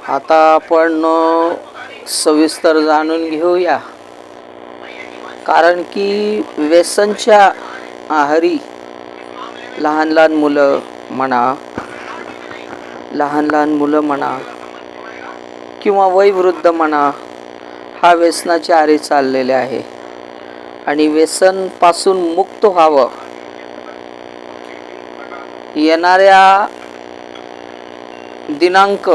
आता आपण सविस्तर जाणून घेऊया, कारण की व्यसनच्या आहारी लहान लहान मुलं म्हणा किंवा वयोवृद्ध म्हणा, हा व्यसनाच्या आहारी चाललेले आहे. आणि व्यसनपासून मुक्त व्हावं, येणाऱ्या दिनांक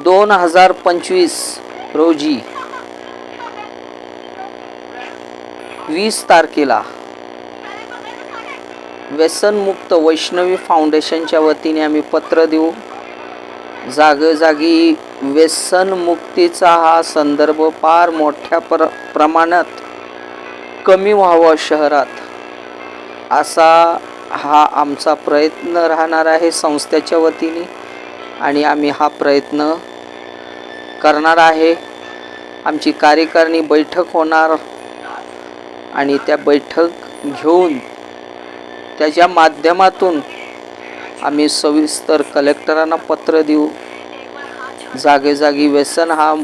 2025 रोजी 20 तारखेला व्यसनमुक्त वैष्णवी फाउंडेशनच्या वतीने आम्ही पत्र देऊ. जागोजागी व्यसनमुक्तीचा हा संदर्भ फार मोठ्या प्रमाणात कमी व्हावा शहरात, असा हा आमचा प्रयत्न राहणार आहे संस्थेच्या वतीने. आणि आम्ही हा प्रयत्न करणार आहे. आमची कार्यकारिणी बैठक होणार आणि त्या बैठक घेऊन त्याच्या माध्यमातून आम्ही सविस्तर कलेक्टरांना पत्र देऊ. जागोजागी व्यसन हा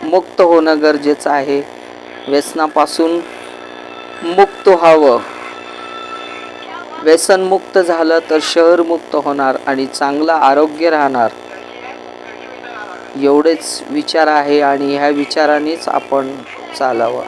मुक्त होणं गरजेचं आहे. व्यसनापासून मुक्त व्हावं. व्यसनमुक्त झालं तर शहर मुक्त होणार आणि चांगलं आरोग्य राहणार, एवढेच विचार आहे आणि ह्या विचारानेच आपण चालावं.